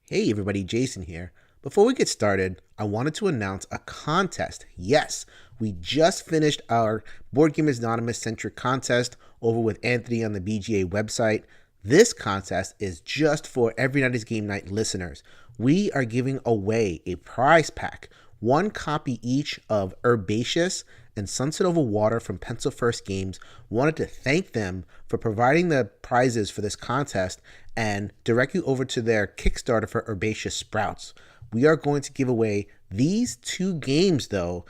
Hey everybody, Jason here. Before we get started, I wanted to announce a contest. Yes, we just finished our Board Gamers Anonymous centric contest over with Anthony on the BGA website. This contest is just for Every Night is Game Night listeners. We are giving away a prize pack, one copy each of Herbaceous and Sunset Over Water from Pencil First Games. Wanted to thank them for providing the prizes for this contest and direct you over to their Kickstarter for Herbaceous Sprouts. We are going to give away these two games, though.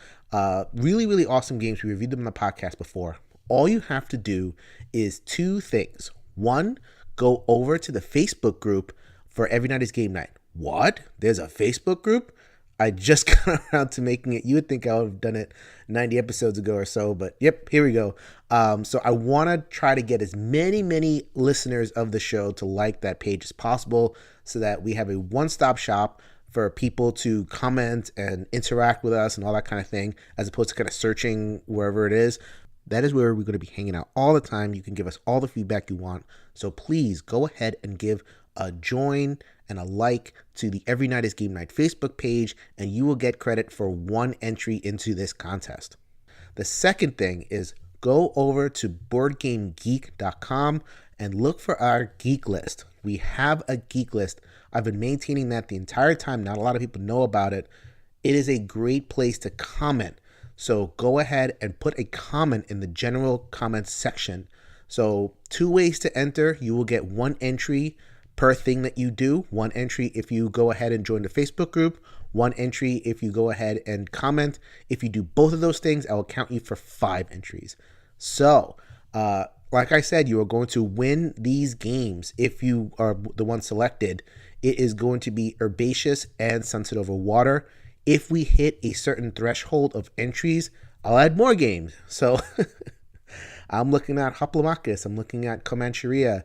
Really awesome games. We reviewed them on the podcast before. All you have to do is two things. One, go over to the Facebook group for Every Night is Game Night. What? There's a Facebook group? I just got around to making it. You would think I would have done it 90 episodes ago or so, but yep, here we go. So I want to try to get as many listeners of the show to like that page as possible so that we have a one-stop shop for people to comment and interact with us and all that kind of thing, as opposed to kind of searching wherever it is. That is where we're going to be hanging out all the time. You can give us all the feedback you want. So please go ahead and give a join and a like to the Every Night is Game Night Facebook page, and you will get credit for one entry into this contest. The second thing is go over to BoardGameGeek.com and look for our geek list. We have a geek list. I've been maintaining that the entire time. Not a lot of people know about it. It is a great place to comment. So go ahead and put a comment in the general comments section. So 2 ways to enter. You will get one entry per thing that you do. One entry if you go ahead and join the Facebook group. One entry if you go ahead and comment. If you do both of those things, I will count you for 5 entries. So, like I said, you are going to win these games if you are the one selected. It is going to be Herbaceous and Sunset Over Water. If we hit a certain threshold of entries, I'll add more games. So I'm looking at Hoplomachus. I'm looking at Comancheria.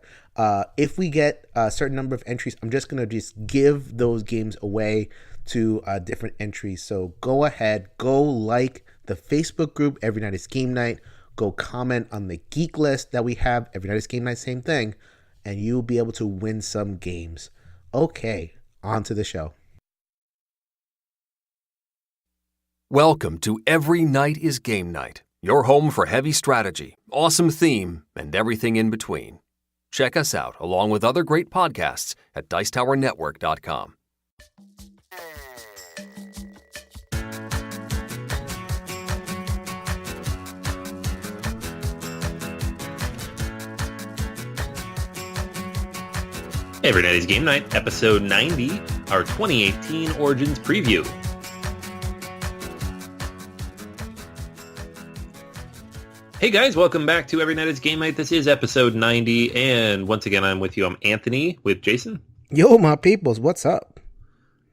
If we get a certain number of entries, I'm just going to give those games away to different entries. So go ahead, go like the Facebook group, Every Night is Game Night. Go comment on the geek list that we have, Every Night is Game Night, same thing. And you'll be able to win some games. Okay, on to the show. Welcome to Every Night is Game Night, your home for heavy strategy, awesome theme, and everything in between. Check us out along with other great podcasts at dicetowernetwork.com. Every Night is Game Night, episode 90, our 2018 Origins preview. Hey guys, welcome back to Every Night is Game Night. This is episode 90, and once again, I'm with you. I'm Anthony with Jason. Yo, my peoples, what's up?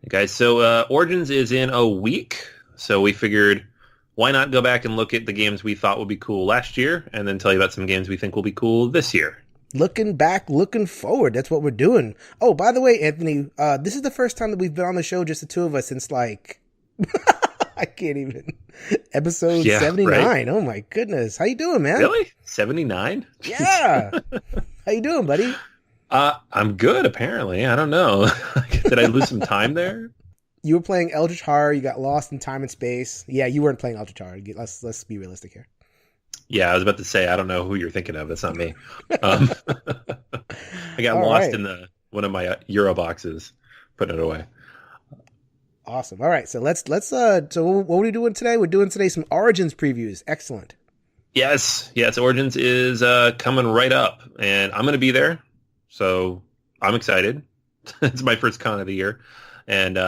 Hey guys, so Origins is in a week, so we figured why not go back and look at the games we thought would be cool last year, and then tell you about some games we think will be cool this year. Looking back, looking forward. That's what we're doing. Oh, by the way, Anthony, this is the first time that we've been on the show, just the two of us, since like... I can't even. Episode 79. Right? Oh my goodness. How you doing, man? Really? 79? Yeah. How you doing, buddy? I'm good, apparently. I don't know. Did I lose some time there? You were playing Eldritch Horror. You got lost in time and space. Yeah, you weren't playing Eldritch Horror. Let's be realistic here. Yeah, I was about to say, I don't know who you're thinking of. That's not me. I got lost in one of my Euro boxes, putting it away. Awesome. All right. So so what are we doing today? We're doing today some Origins previews. Excellent. Yes. Origins is coming right up, and I'm going to be there. So I'm excited. It's my first con of the year. And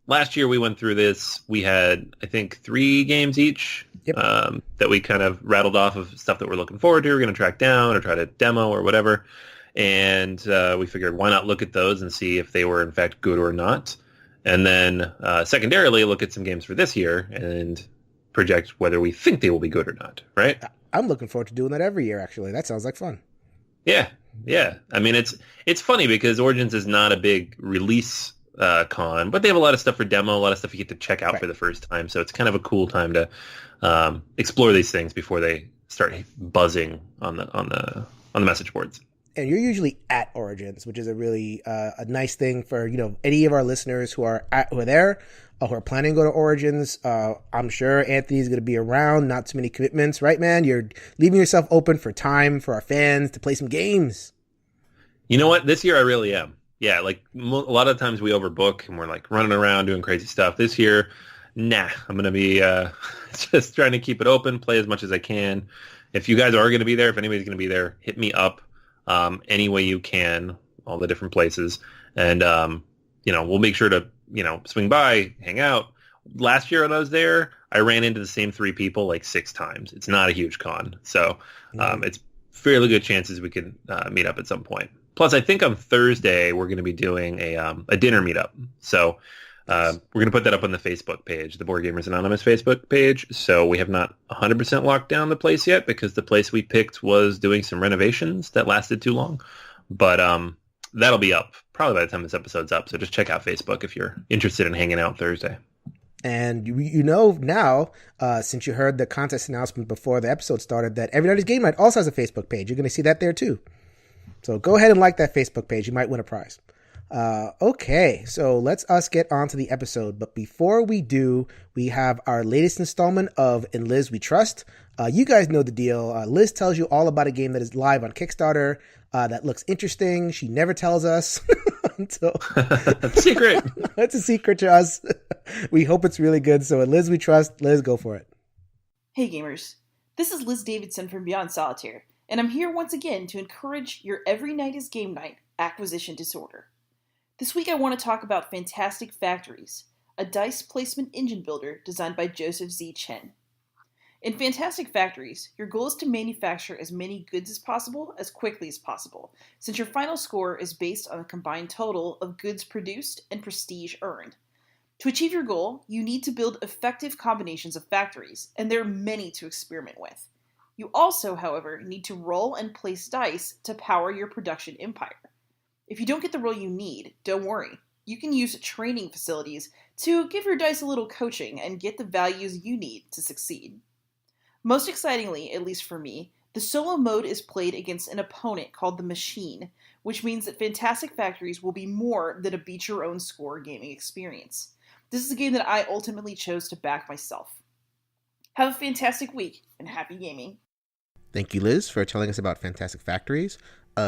last year we went through this. We had, I think, 3 games each. Yep. That we kind of rattled off of stuff that we're looking forward to. We're going to track down or try to demo or whatever. And we figured, why not look at those and see if they were in fact good or not. And then secondarily, look at some games for this year and project whether we think they will be good or not, right? I'm looking forward to doing that every year, actually. That sounds like fun. Yeah. I mean, it's funny because Origins is not a big release con, but they have a lot of stuff for demo, a lot of stuff you get to check out for the first time. So it's kind of a cool time to explore these things before they start buzzing on the message boards. and you're usually at Origins, which is a really a nice thing for any of our listeners who are there, who are planning to go to Origins. I'm sure Anthony's going to be around. Not too many commitments, right, man? You're leaving yourself open for time for our fans to play some games. You know what? This year I really am. Yeah, like a lot of times we overbook and we're like running around doing crazy stuff. This year, nah, I'm going to be just trying to keep it open, play as much as I can. If you guys are going to be there, if anybody's going to be there, hit me up any way you can, all the different places. And, we'll make sure to, swing by, hang out. Last year when I was there, I ran into the same 3 people like 6 times. It's not a huge con. So it's fairly good chances we can meet up at some point. Plus, I think on Thursday, we're going to be doing a dinner meetup. So we're going to put that up on the Facebook page, the Board Gamers Anonymous Facebook page. So we have not 100% locked down the place yet because the place we picked was doing some renovations that lasted too long. But that'll be up probably by the time this episode's up. So just check out Facebook if you're interested in hanging out Thursday. And now, since you heard the contest announcement before the episode started, that Every Night is Game Night also has a Facebook page. You're going to see that there too. So go ahead and like that Facebook page. You might win a prize. Okay, so let's get on to the episode. But before we do, we have our latest installment of In Liz We Trust. You guys know the deal. Liz tells you all about a game that is live on Kickstarter that looks interesting. She never tells us. Until secret. It's a secret to us. We hope it's really good. So In Liz We Trust. Liz, go for it. Hey gamers, this is Liz Davidson from Beyond Solitaire, and I'm here once again to encourage your Every Night is Game Night acquisition disorder. This week I want to talk about Fantastic Factories, a dice placement engine builder designed by Joseph Z. Chen. In Fantastic Factories, your goal is to manufacture as many goods as possible as quickly as possible, since your final score is based on a combined total of goods produced and prestige earned. To achieve your goal, you need to build effective combinations of factories, and there are many to experiment with. You also, however, need to roll and place dice to power your production empire. If you don't get the roll you need, don't worry. You can use training facilities to give your dice a little coaching and get the values you need to succeed. Most excitingly, at least for me, the solo mode is played against an opponent called the Machine, which means that Fantastic Factories will be more than a beat-your-own-score gaming experience. This is a game that I ultimately chose to back myself. Have a fantastic week, and happy gaming. Thank you, Liz, for telling us about Fantastic Factories.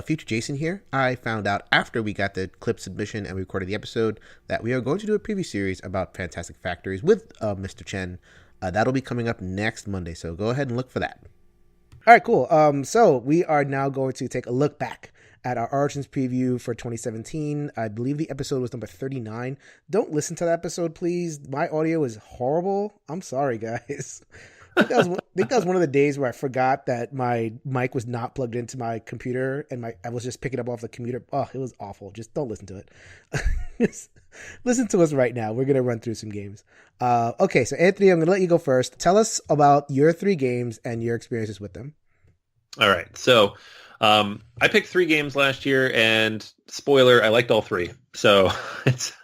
Future Jason here. I found out after we got the clip submission and recorded the episode that we are going to do a preview series about Fantastic Factories with Mr. Chen. That'll be coming up next Monday, so go ahead and look for that. All right, cool. So we are now going to take a look back at our Origins preview for 2017. I believe the episode was number 39. Don't listen to that episode, please. My audio is horrible. I'm sorry, guys. I think that was one of the days where I forgot that my mic was not plugged into my computer and I was just picking up off the computer. Oh, it was awful. Just don't listen to it. Just listen to us right now. We're going to run through some games. Okay, so Anthony, I'm going to let you go first. Tell us about your 3 games and your experiences with them. All right. So I picked 3 games last year, and spoiler, I liked all 3. So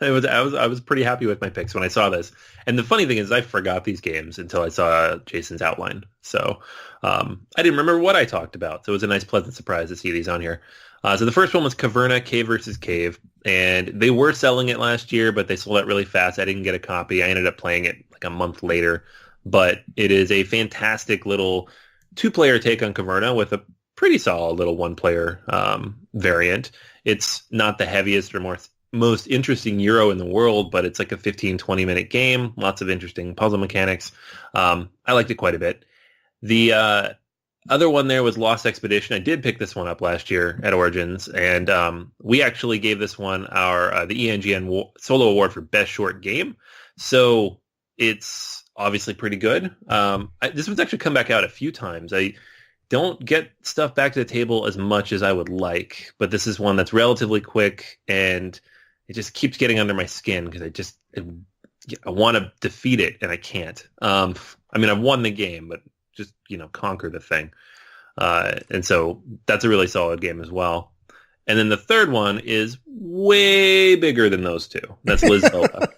I was pretty happy with my picks when I saw this. And the funny thing is, I forgot these games until I saw Jason's outline. So I didn't remember what I talked about. So it was a nice, pleasant surprise to see these on here. So the first one was Caverna, Cave versus Cave, and they were selling it last year, but they sold out really fast. I didn't get a copy. I ended up playing it like a month later. But it is a fantastic little 2-player take on Caverna with a pretty solid little 1-player variant. It's not the heaviest or most interesting Euro in the world, but it's like a 15-20 minute game. Lots of interesting puzzle mechanics. I liked it quite a bit. The other one there was Lost Expedition. I did pick this one up last year at Origins, and we actually gave this one the ENGN Solo Award for Best Short Game. So it's obviously pretty good. This one's actually come back out a few times. I don't get stuff back to the table as much as I would like, but this is one that's relatively quick, and it just keeps getting under my skin because I want to defeat it, and I can't. I mean, I've won the game, but just, conquer the thing. And so that's a really solid game as well. And then the third one is way bigger than those 2. That's Liz Zelda.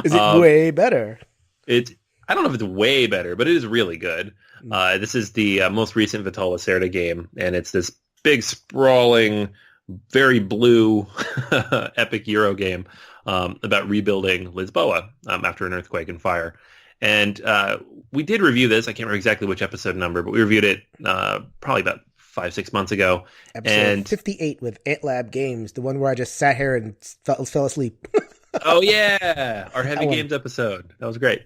Is it way better? I don't know if it's way better, but it is really good. This is the most recent Vital Lacerda game, and it's this big, sprawling, very blue epic Euro game about rebuilding Lisboa after an earthquake and fire. And we did review this. I can't remember exactly which episode number, but we reviewed it probably about 5-6 months ago. Episode 58 with AntLab Games, the one where I just sat here and fell asleep. Oh, yeah. Our Heavy Games episode. That was great.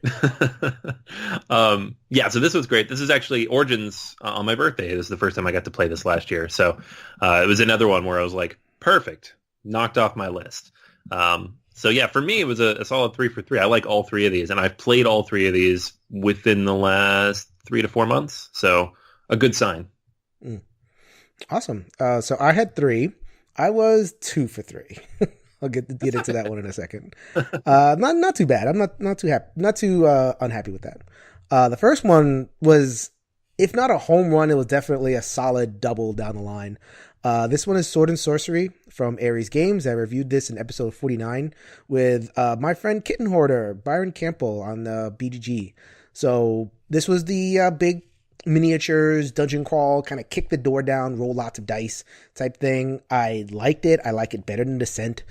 So this was great. This is actually Origins on my birthday. This is the first time I got to play this last year. So it was another one where I was like, perfect. Knocked off my list. So yeah, for me, it was a solid 3 for 3. I like all three of these, and I've played all three of these within the last 3 to 4 months. So a good sign. Awesome. So I had 3. I was 2 for 3. I'll get into that one in a second. Not too bad. I'm not too happy, not too unhappy with that. The first one was, if not a home run, it was definitely a solid double down the line. This one is Sword and Sorcery from Ares Games. I reviewed this in episode 49 with my friend Kitten Hoarder, Byron Campbell on the BGG. So this was the big miniatures, dungeon crawl, kind of kick the door down, roll lots of dice type thing. I liked it. I like it better than Descent.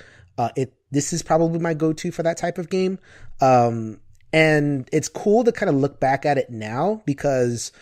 This is probably my go-to for that type of game. And it's cool to kind of look back at it now because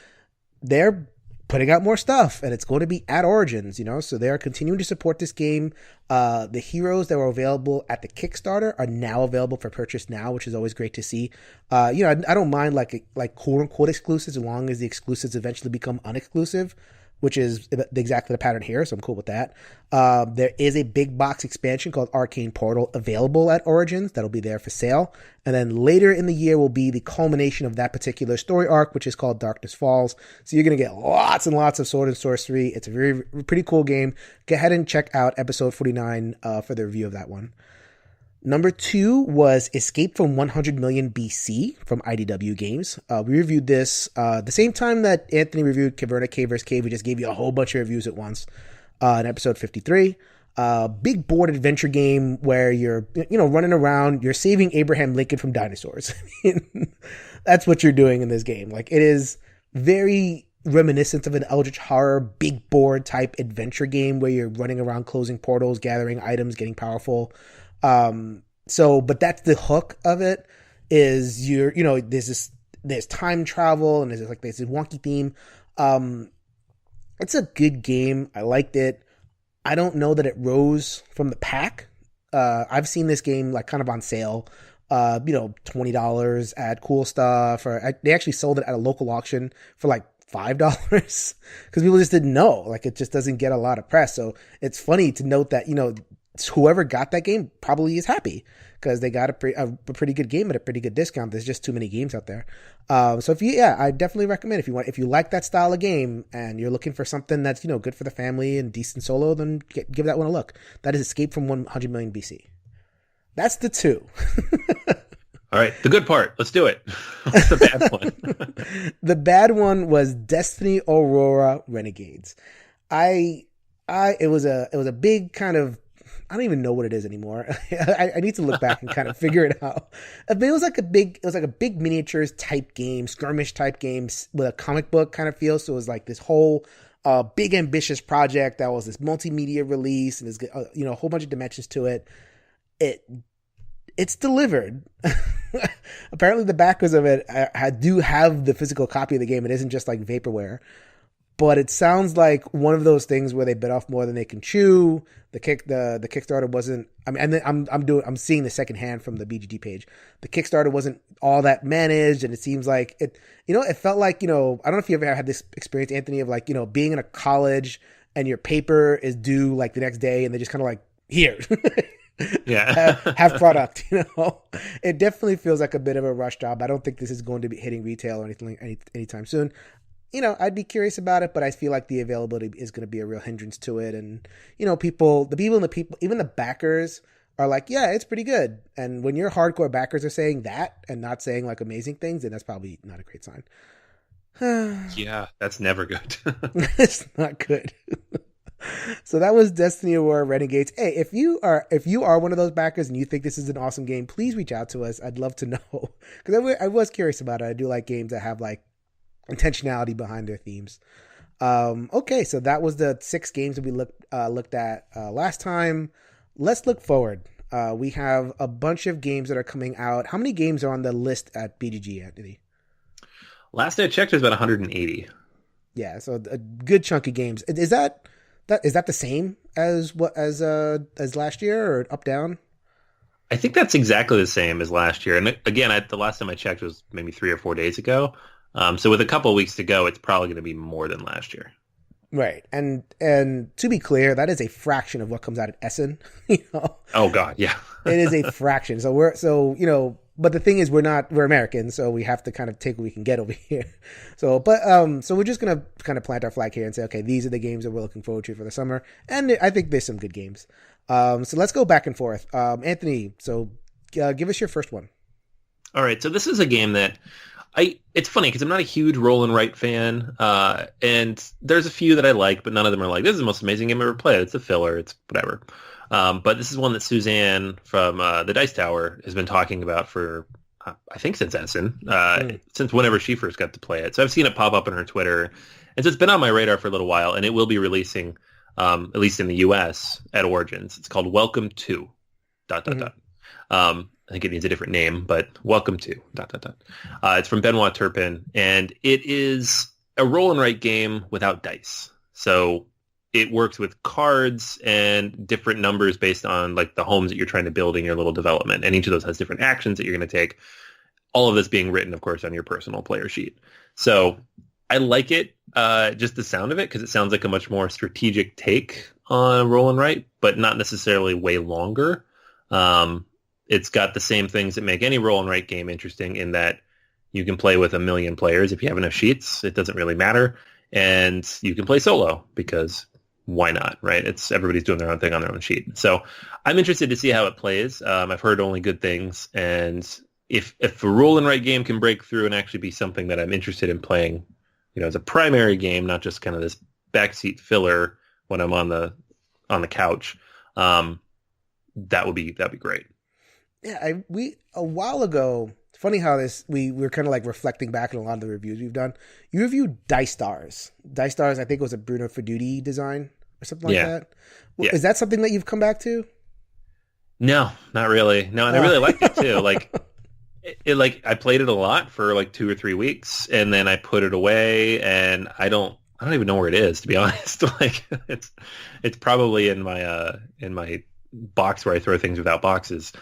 they're putting out more stuff and it's going to be at Origins, so they are continuing to support this game. The heroes that were available at the Kickstarter are now available for purchase now, which is always great to see. I don't mind like quote unquote exclusives as long as the exclusives eventually become unexclusive, which is exactly the pattern here. So I'm cool with that. There is a big box expansion called Arcane Portal available at Origins. That'll be there for sale. And then later in the year will be the culmination of that particular story arc, which is called Darkness Falls. So you're going to get lots and lots of Sword and Sorcery. It's a pretty cool game. Go ahead and check out episode 49 for the review of that one. Number 2 was Escape from 100 Million BC from IDW Games. We reviewed this the same time that Anthony reviewed Caverna Cave vs. Cave. We just gave you a whole bunch of reviews at once in episode 53. Big board adventure game where you're running around. You're saving Abraham Lincoln from dinosaurs. That's what you're doing in this game. Like, it is very reminiscent of an Eldritch Horror big board type adventure game where you're running around closing portals, gathering items, getting powerful. But that's the hook of it is there's time travel and there's this wonky theme. It's a good game. I liked it. I don't know that it rose from the pack. I've seen this game kind of on sale, $20 at Cool Stuff, they actually sold it at a local auction for $5 because people just didn't know. It just doesn't get a lot of press. So it's funny to note that, whoever got that game probably is happy because they got a pretty good game at a pretty good discount. There's just too many games out there. So I definitely recommend if you like that style of game and you're looking for something that's, good for the family and decent solo, then give that one a look. That is Escape from 100 Million BC. That's the 2. All right. The good part. Let's do it. What's the bad one? The bad one was Destiny Aurora Renegades. It was a big kind of, I don't even know what it is anymore. I need to look back and kind of figure it out. But it was like a big miniatures type game, skirmish type games with a comic book kind of feel. So it was like this whole big ambitious project that was this multimedia release and there's a whole bunch of dimensions to it. It's delivered. Apparently the backers of it do have the physical copy of the game. It isn't just like vaporware. But it sounds like one of those things where they bit off more than they can chew. The Kickstarter wasn't. I mean, and then I'm seeing the second hand from the BGG page. The Kickstarter wasn't all that managed, and it seems like it. It felt like I don't know if you ever had this experience, Anthony, of being in a college and your paper is due the next day, and they just kind of here. Yeah. have product. It definitely feels like a bit of a rush job. I don't think this is going to be hitting retail or anything anytime soon. I'd be curious about it, but I feel like the availability is going to be a real hindrance to it. And, even the backers are like, yeah, it's pretty good. And when your hardcore backers are saying that and not saying amazing things, then that's probably not a great sign. Yeah, that's never good. It's not good. So that was Destiny Aurora Renegades. Hey, if you are one of those backers and you think this is an awesome game, please reach out to us. I'd love to know because I was curious about it. I do like games that have intentionality behind their themes. Okay, so that was the 6 games that we looked at last time. Let's look forward. We have a bunch of games that are coming out. How many games are on the list at BGG, Anthony? Last I checked, there's about 180. Yeah, so a good chunk of games. Is that the same as last year, or up down? I think that's exactly the same as last year. And again, the last time I checked was maybe 3 or 4 days ago. So with a couple of weeks to go, it's probably going to be more than last year. Right, and to be clear, that is a fraction of what comes out at Essen. Oh God, yeah. It is a fraction. But the thing is, we're Americans, so we have to kind of take what we can get over here. So we're just gonna kind of plant our flag here and say, okay, these are the games that we're looking forward to for the summer, and I think there's some good games. So let's go back and forth. Anthony, so give us your first one. All right, so this is a game that it's funny because I'm not a huge roll and write fan, and there's a few that I like, but none of them are like, this is the most amazing game I've ever played. It's a filler. It's whatever. But this is one that Suzanne from the Dice Tower has been talking about for, I think, since Essen, since whenever she first got to play it. So I've seen it pop up on her Twitter, and so it's been on my radar for a little while, and it will be releasing, at least in the U.S., at Origins. It's called Welcome to... ... I think it needs a different name, but Welcome to ... It's from Benoit Turpin, and it is a roll and write game without dice. So it works with cards and different numbers based on like the homes that you're trying to build in your little development, and each of those has different actions that you're going to take. All of this being written, of course, on your personal player sheet. So I like it, just the sound of it, because it sounds like a much more strategic take on roll and write, but not necessarily way longer. It's got the same things that make any roll and write game interesting, in that you can play with 1 million players if you have enough sheets. It doesn't really matter. And you can play solo, because why not, right? Everybody's doing their own thing on their own sheet. So I'm interested to see how it plays. I've heard only good things. And if a roll and write game can break through and actually be something that I'm interested in playing, as a primary game, not just kind of this backseat filler when I'm on the couch, that'd be great. Yeah, a while ago, it's funny how we were kind of like reflecting back on a lot of the reviews we've done. You reviewed Dice Stars. Dice Stars, I think it was a Bruno Fedudi design or something like that. Well, yeah. Is that something that you've come back to? No, not really. No, and I really liked it too. Like, I played it a lot for like 2 or 3 weeks, and then I put it away, and I don't even know where it is, to be honest. Like, it's probably in my box where I throw things without boxes.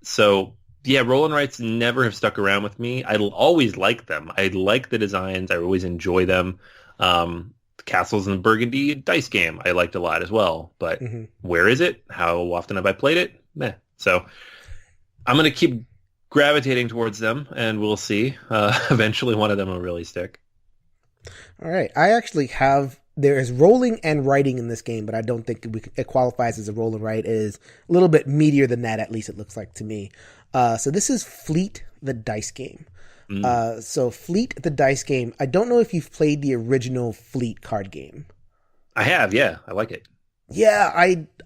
So yeah, roll and writes never have stuck around with me. I always like them. I like the designs. I always enjoy them. Castles in the Burgundy dice game I liked a lot as well. But where is it? How often have I played it? Meh. So I'm going to keep gravitating towards them, and we'll see. Eventually one of them will really stick. All right. I actually there is rolling and writing in this game, but I don't think it qualifies as a roll and write. It is a little bit meatier than that, at least it looks like to me. So this is Fleet, the dice game. So Fleet, the dice game. I don't know if you've played the original Fleet card game. I have, yeah. I like it. Yeah,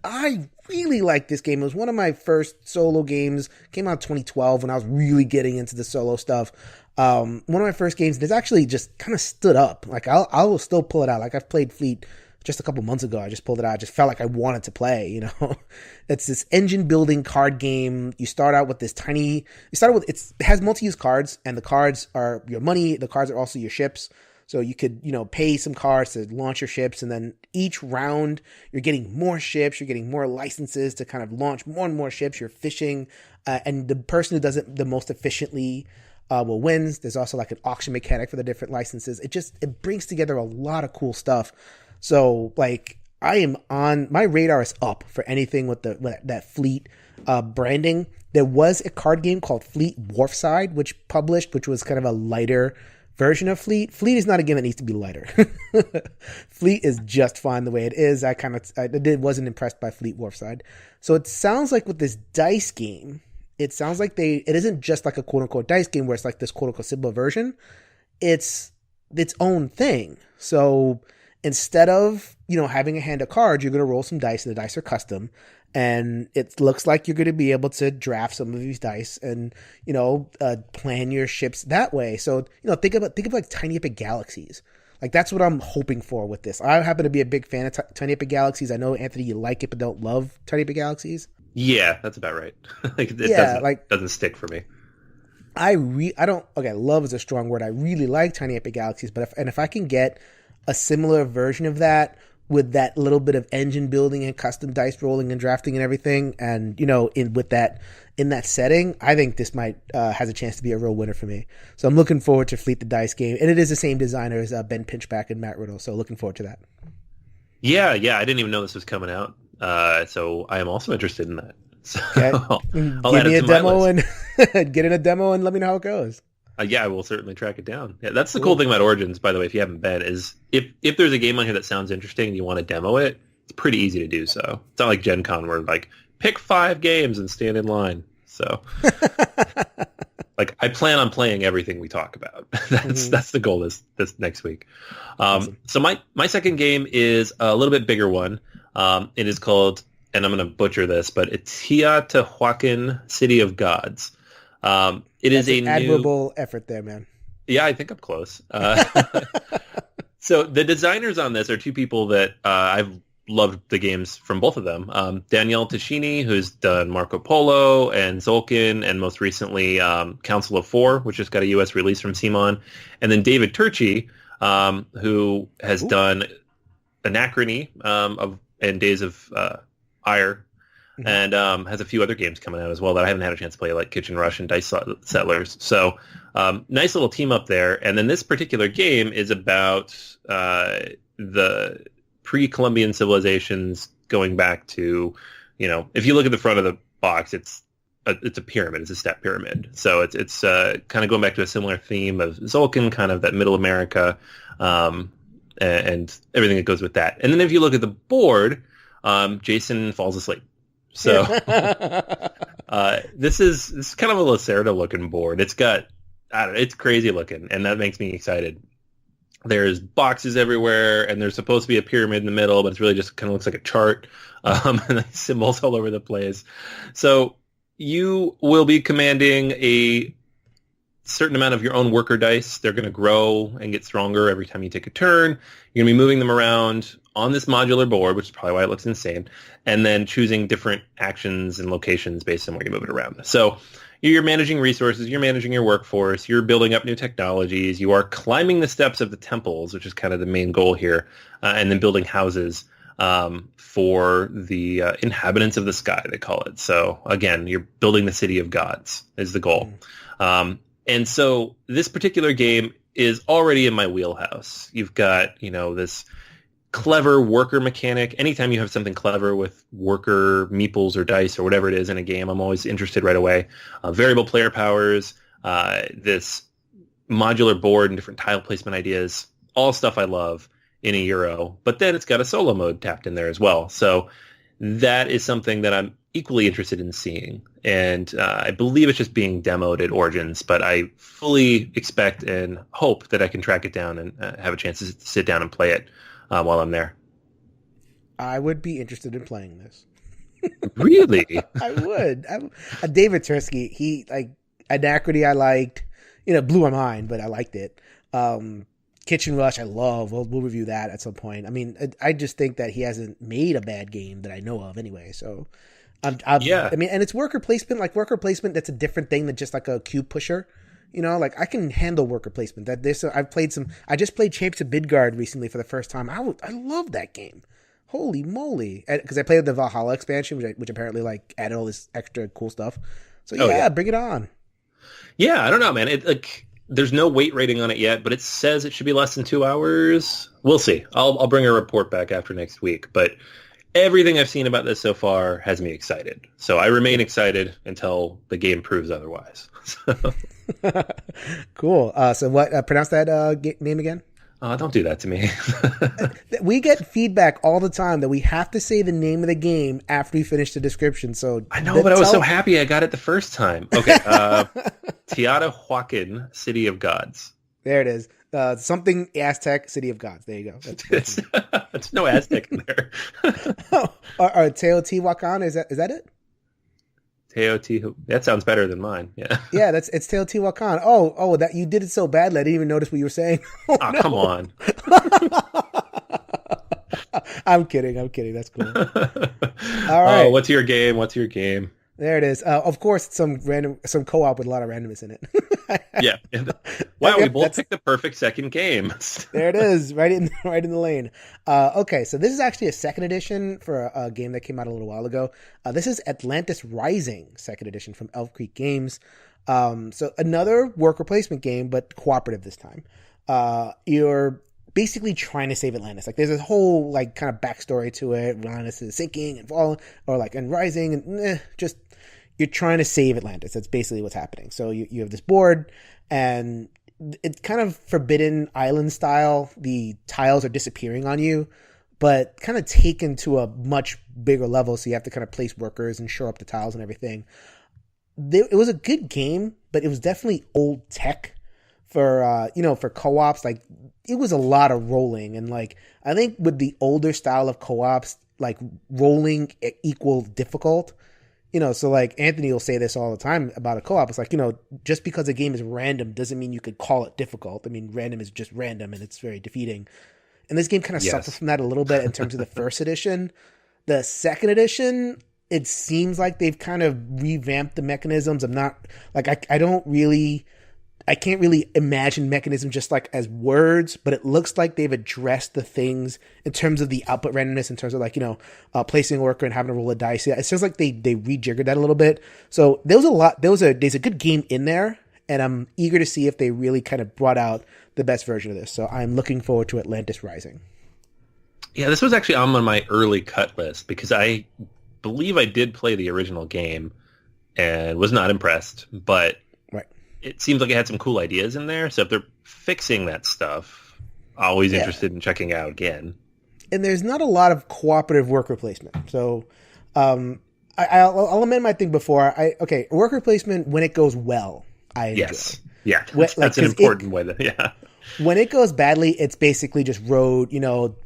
I really like this game. It was one of my first solo games. Came out in 2012 when I was really getting into the solo stuff. One of my first games, and it's actually just kind of stood up. Like I will still pull it out. Like I've played Fleet just a couple months ago. I just pulled it out. I just felt like I wanted to play, It's this engine building card game. You start out with it has multi-use cards, and the cards are your money. The cards are also your ships. So you could, pay some cards to launch your ships, and then each round you're getting more ships, you're getting more licenses to kind of launch more and more ships. You're fishing, and the person who does it the most efficiently will wins. There's also like an auction mechanic for the different licenses. It brings together a lot of cool stuff. So like my radar is up for anything with that Fleet branding. There was a card game called Fleet Wharfside, which was kind of a lighter version of Fleet. Fleet is not a game that needs to be lighter. Fleet is just fine the way it is. I wasn't impressed by Fleet Wharfside. So it sounds like with this dice game, it sounds like it isn't just like a quote unquote dice game where it's like this quote unquote simple version. It's its own thing. So instead of, having a hand of cards, you're going to roll some dice, and the dice are custom. And it looks like you're going to be able to draft some of these dice and, plan your ships that way. So, think of like Tiny Epic Galaxies. Like, that's what I'm hoping for with this. I happen to be a big fan of Tiny Epic Galaxies. I know, Anthony, you like it but don't love Tiny Epic Galaxies. Yeah, that's about right. It doesn't stick for me. Love is a strong word. I really like Tiny Epic Galaxies, but if I can get a similar version of that with that little bit of engine building and custom dice rolling and drafting and everything, and in that setting, I think this might has a chance to be a real winner for me. So I'm looking forward to Fleet the Dice game, and it is the same designer as Ben Pinchback and Matt Riddle. So looking forward to that. Yeah, I didn't even know this was coming out. So I am also interested in that. So Okay. I'll add Give me it a to demo my list. and get in a demo and let me know how it goes. Yeah, I will certainly track it down. Yeah, that's the cool thing about Origins, by the way, if you haven't been, is if there's a game on here that sounds interesting and you want to demo it, it's pretty easy to do so. It's not like Gen Con where like pick 5 games and stand in line. So like I plan on playing everything we talk about. That's the goal this next week. Awesome. So my second game is a little bit bigger one. It is called, and I'm going to butcher this, but it's Teotihuacan City of Gods. It is an admirable effort there, man. Yeah, I think I'm close. So the designers on this are 2 people that I've loved the games from both of them. Danielle Tashini, who's done Marco Polo and Zolkin, and most recently Council of 4, which just got a U.S. release from Simon. And then David Turchi, who has done Anachrony and Days of Ire, and has a few other games coming out as well that I haven't had a chance to play, like Kitchen Rush and Dice Settlers. So nice little team up there. And then this particular game is about the pre-Columbian civilizations going back to, if you look at the front of the box, it's a pyramid. It's a step pyramid. So it's kind of going back to a similar theme of Zolkin, kind of that Middle America, and everything that goes with that. And then if you look at the board, Jason falls asleep. So this is kind of a Lacerda looking board. It's got, it's crazy looking, and that makes me excited. There's boxes everywhere, and there's supposed to be a pyramid in the middle, but it's really just kind of looks like a chart, and symbols all over the place. So you will be commanding a certain amount of your own worker dice. They're going to grow and get stronger every time you take a turn. You're going to be moving them around on this modular board, which is probably why it looks insane, and then choosing different actions and locations based on where you move it around. So you're managing resources, you're managing your workforce, you're building up new technologies, you are climbing the steps of the temples, which is kind of the main goal here, and then building houses for the inhabitants of the sky, they call it. So again, you're building the city of gods is the goal. And so this particular game is already in my wheelhouse. You've got, this clever worker mechanic. Anytime you have something clever with worker meeples or dice or whatever it is in a game, I'm always interested right away. Variable player powers, this modular board and different tile placement ideas, all stuff I love in a Euro. But then it's got a solo mode tapped in there as well. So that is something that I'm equally interested in seeing. And I believe it's just being demoed at Origins, but I fully expect and hope that I can track it down and have a chance to sit down and play it while I'm there. I would be interested in playing this. Really? I would. David Tursky, he, Anachrony I liked. Blew my mind, but I liked it. Kitchen Rush I love. We'll review that at some point. I mean, I just think that he hasn't made a bad game that I know of anyway, so... yeah. I mean, and it's worker placement. Like, worker placement, that's a different thing than just like a cube pusher. I can handle worker placement. I just played Champs of Midgard recently for the first time. I love that game. Holy moly. Because I played the Valhalla expansion, which apparently added all this extra cool stuff. So yeah, bring it on. Yeah, I don't know, man. There's no weight rating on it yet, but it says it should be less than 2 hours. We'll see. I'll bring a report back after next week, but everything I've seen about this so far has me excited. So I remain excited until the game proves otherwise. Cool. So what? Pronounce that name again? Don't do that to me. We get feedback all the time that we have to say the name of the game after we finish the description. So I know, but I was so happy I got it the first time. Okay. Teotihuacan City of Gods. There it is. Something Aztec City of Gods. There you go. There's no Aztec in there. Or Teotihuacan, is that it? That sounds better than mine. Yeah. Yeah, it's Teotihuacan. Oh, that you did it so badly. I didn't even notice what you were saying. Oh, Oh, no. come on. I'm kidding. That's cool. All Oh, right. what's your game? What's your game? There it is. Of course, some co-op with a lot of randomness in it. Yeah. Wow, we Yep, both picked the perfect second game. There it is, right in the lane. Okay, so this is actually a second edition for a game that came out a little while ago. This is Atlantis Rising, second edition from Elf Creek Games. So another worker placement game, but cooperative this time. You're basically trying to save Atlantis. Like there's this whole like kind of backstory to it. Atlantis is sinking and falling, or like and rising, and just you're trying to save Atlantis. That's basically what's happening. So you have this board, and it's kind of Forbidden Island style. The tiles are disappearing on you, but kind of taken to a much bigger level. So you have to kind of place workers and shore up the tiles and everything. It was a good game, but it was definitely old tech for for co-ops. Like it was a lot of rolling, and like I think with the older style of co-ops, like rolling equal difficult. So like Anthony will say this all the time about a co-op. It's like, just because a game is random doesn't mean you could call it difficult. I mean, random is just random, and it's very defeating. And this game kind of suffered from that a little bit in terms of the first edition. The second edition, it seems like they've kind of revamped the mechanisms. I'm not like I can't really imagine mechanisms just like as words, but it looks like they've addressed the things in terms of the output randomness, in terms of like, placing a worker and having to roll a dice. It sounds like they rejiggered that a little bit. So there's a good game in there, and I'm eager to see if they really kind of brought out the best version of this. So I'm looking forward to Atlantis Rising. Yeah, this was actually on my early cut list because I believe I did play the original game and was not impressed, but it seems like it had some cool ideas in there. So if they're fixing that stuff, always interested in checking it out again. And there's not a lot of cooperative worker placement. So I'll amend my thing before. Worker placement, when it goes well, I enjoy. Yes. Yeah, that's an important way to, yeah. When it goes badly, it's basically just road,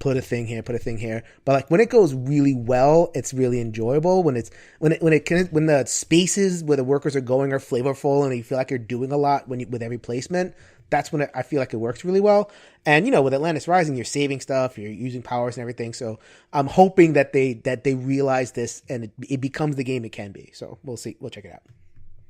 put a thing here, put a thing here. But like when it goes really well, it's really enjoyable. When the spaces where the workers are going are flavorful and you feel like you're doing a lot with every placement, that's when I feel like it works really well. And with Atlantis Rising, you're saving stuff, you're using powers and everything. So I'm hoping that they realize this and it becomes the game it can be. So we'll see. We'll check it out.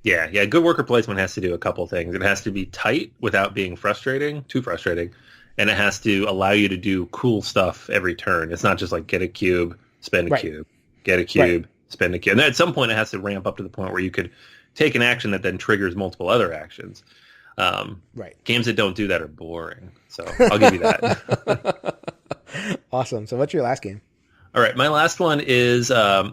Yeah. Good worker placement has to do a couple things. It has to be tight without being too frustrating, and it has to allow you to do cool stuff every turn. It's not just like get a cube, spend a cube, get a cube, spend a cube. And then at some point, it has to ramp up to the point where you could take an action that then triggers multiple other actions. Games that don't do that are boring. So I'll give you that. Awesome. So what's your last game? All right, my last one is,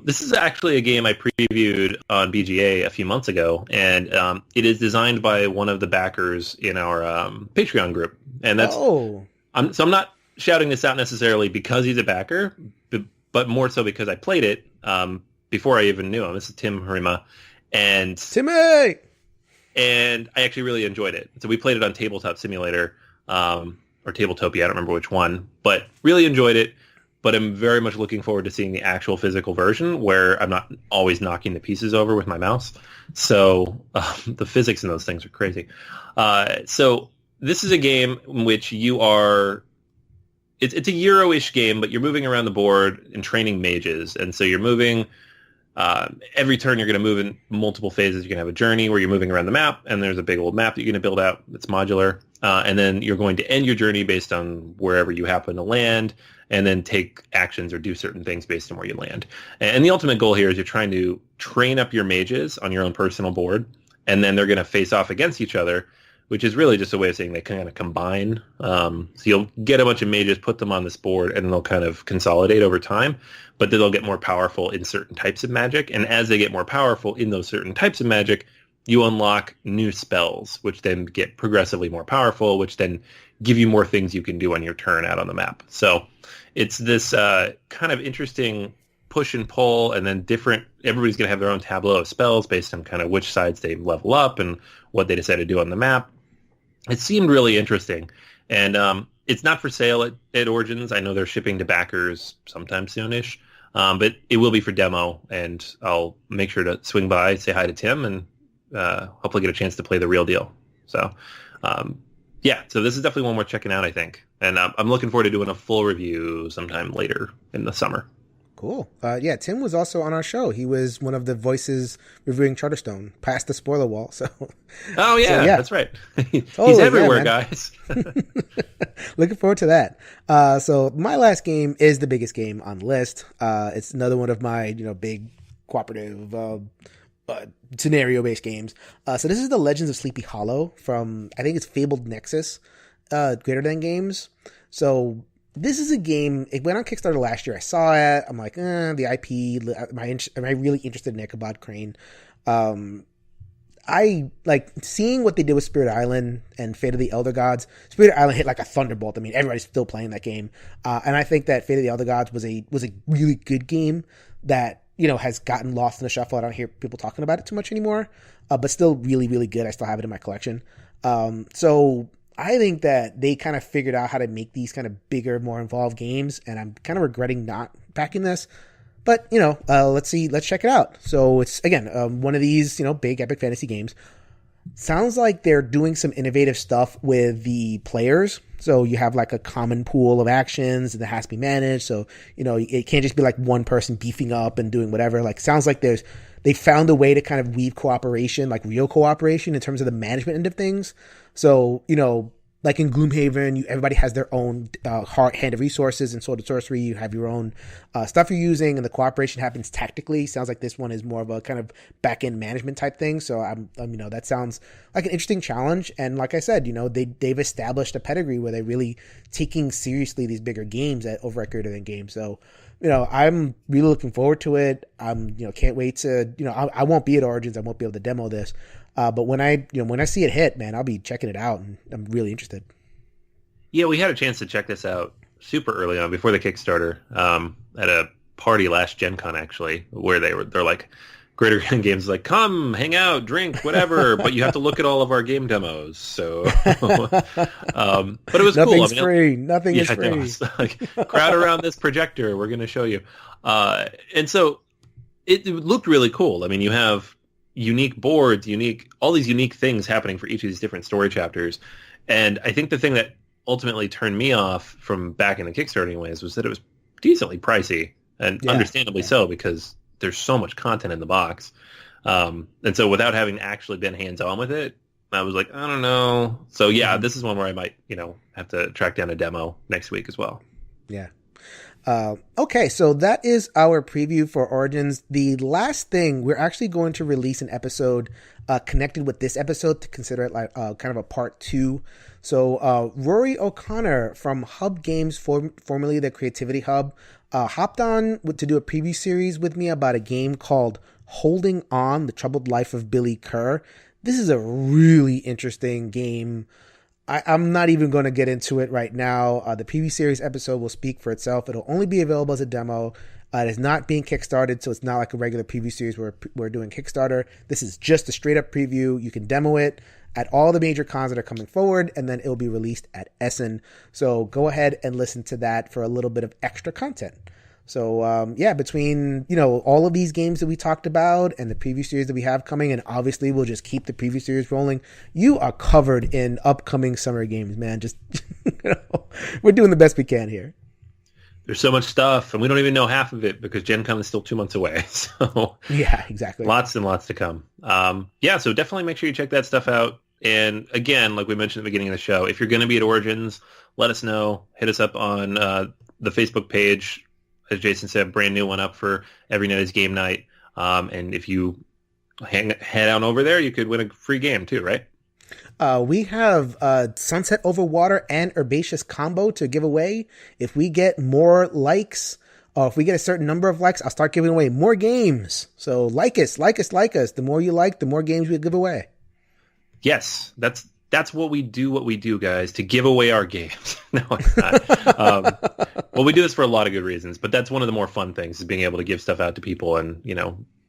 this is actually a game I previewed on BGA a few months ago, and it is designed by one of the backers in our Patreon group. And that's, I'm not shouting this out necessarily because he's a backer, but more so because I played it before I even knew him. This is Tim Harima. And Timmy! And I actually really enjoyed it. So we played it on Tabletop Simulator, or Tabletopia, I don't remember which one, but really enjoyed it. But I'm very much looking forward to seeing the actual physical version where I'm not always knocking the pieces over with my mouse. So the physics in those things are crazy. So this is a game in which you are... It's a Euro-ish game, but you're moving around the board and training mages. And so you're moving... every turn you're going to move in multiple phases. You're going to have a journey where you're moving around the map, and there's a big old map that you're going to build out that's modular. And then you're going to end your journey based on wherever you happen to land, and then take actions or do certain things based on where you land. And the ultimate goal here is you're trying to train up your mages on your own personal board, and then they're going to face off against each other, which is really just a way of saying they kind of combine. So you'll get a bunch of mages, put them on this board, and they'll kind of consolidate over time, but then they'll get more powerful in certain types of magic. And as they get more powerful in those certain types of magic, you unlock new spells, which then get progressively more powerful, which then give you more things you can do on your turn out on the map. So it's this kind of interesting push and pull, and then everybody's going to have their own tableau of spells based on kind of which sides they level up and what they decide to do on the map. It seemed really interesting. And it's not for sale at Origins. I know they're shipping to backers sometime soonish. But it will be for demo, and I'll make sure to swing by, say hi to Tim, and hopefully get a chance to play the real deal. So, so this is definitely one worth checking out, I think. And I'm looking forward to doing a full review sometime later in the summer. Cool. Tim was also on our show. He was one of the voices reviewing Charterstone, past the spoiler wall. So. Oh yeah, that's right. He's totally, everywhere, guys. Looking forward to that. So my last game is the biggest game on the list. It's another one of my big cooperative scenario-based games. So this is the Legends of Sleepy Hollow from, I think it's Fabled Nexus, Greater Than Games. So this is a game, it went on Kickstarter last year. I saw it. I'm like, the IP, am I really interested in Ichabod Crane? I like seeing what they did with Spirit Island and Fate of the Elder Gods. Spirit Island hit like a thunderbolt. I mean, everybody's still playing that game. And I think that Fate of the Elder Gods was a really good game that, has gotten lost in the shuffle. I don't hear people talking about it too much anymore, but still really, really good. I still have it in my collection. So I think that they kind of figured out how to make these kind of bigger, more involved games, and I'm kind of regretting not backing this. But, let's check it out. So it's, again, one of these, big epic fantasy games. Sounds like they're doing some innovative stuff with the players. So you have like a common pool of actions that has to be managed. So, it can't just be like one person beefing up and doing whatever. Like, sounds like they found a way to kind of weave cooperation, like real cooperation in terms of the management end of things. So, like in Gloomhaven, everybody has their own hand of resources, and Sword of Sorcery, you have your own stuff you're using, and the cooperation happens tactically. Sounds like this one is more of a kind of back-end management type thing. So that sounds like an interesting challenge. And like I said, they've established a pedigree where they're really taking seriously these bigger games over at Greater Than Games. So, I'm really looking forward to it. Can't wait to, I won't be at Origins. I won't be able to demo this. But when I see it hit, man, I'll be checking it out, and I'm really interested. Yeah, we had a chance to check this out super early on before the Kickstarter at a party last Gen Con, actually, where they're like, Greater Than Games like, come, hang out, drink, whatever, but you have to look at all of our game demos. So, but it was cool. Nothing's free. Nothing is free. No, it's like, crowd around this projector. We're going to show you. And so it looked really cool. I mean, you have unique boards, all these unique things happening for each of these different story chapters. And I think the thing that ultimately turned me off from back in the Kickstarter anyways was that it was decently pricey, and understandably so, because there's so much content in the box. And so without having actually been hands-on with it, I was like, I don't know. So this is one where I might, have to track down a demo next week as well. Yeah. Okay, so that is our preview for Origins. The last thing, we're actually going to release an episode connected with this episode to consider it like kind of a part 2. So Rory O'Connor from Hub Games, formerly the Creativity Hub, hopped on to do a preview series with me about a game called Holding On, The Troubled Life of Billy Kerr. This is a really interesting game. I'm not even going to get into it right now. The preview series episode will speak for itself. It'll only be available as a demo. It is not being kickstarted, so it's not like a regular preview series where we're doing Kickstarter. This is just a straight up preview. You can demo it at all the major cons that are coming forward, and then it'll be released at Essen. So go ahead and listen to that for a little bit of extra content. So, between, all of these games that we talked about and the preview series that we have coming, and obviously we'll just keep the preview series rolling, you are covered in upcoming summer games, man. Just, we're doing the best we can here. There's so much stuff, and we don't even know half of it because Gen Con is still 2 months away. So yeah, exactly. Lots and lots to come. So definitely make sure you check that stuff out. And again, like we mentioned at the beginning of the show, if you're going to be at Origins, let us know. Hit us up on the Facebook page. As Jason said, brand new one up for every night is game night. And if you head on over there, you could win a free game too, right? We have Sunset Over Water and Herbaceous combo to give away. If we get more likes, or if we get a certain number of likes, I'll start giving away more games. So like us. The more you like, the more games we give away. Yes, that's what we do, guys, to give away our games. No, it's not. Well, we do this for a lot of good reasons, but that's one of the more fun things, is being able to give stuff out to people and,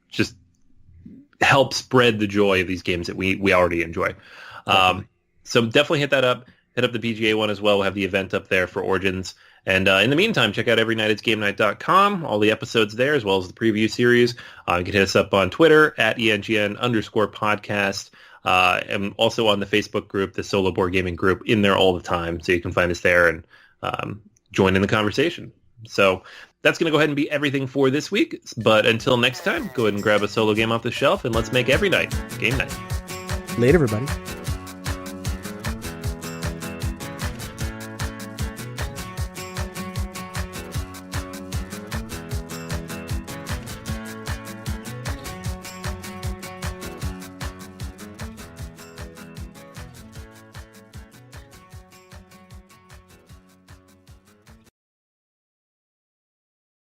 just help spread the joy of these games that we already enjoy. So definitely hit that up. Hit up the BGA one as well. We'll have the event up there for Origins. And in the meantime, check out everynightisgamenight.com, all the episodes there, as well as the preview series. You can hit us up on Twitter at ENGN_podcast. And also on the Facebook group, the Solo Board Gaming group, in there all the time. So you can find us there and join in the conversation. So that's going to go ahead and be everything for this week. But until next time, go ahead and grab a solo game off the shelf and let's make every night game night. Later, everybody.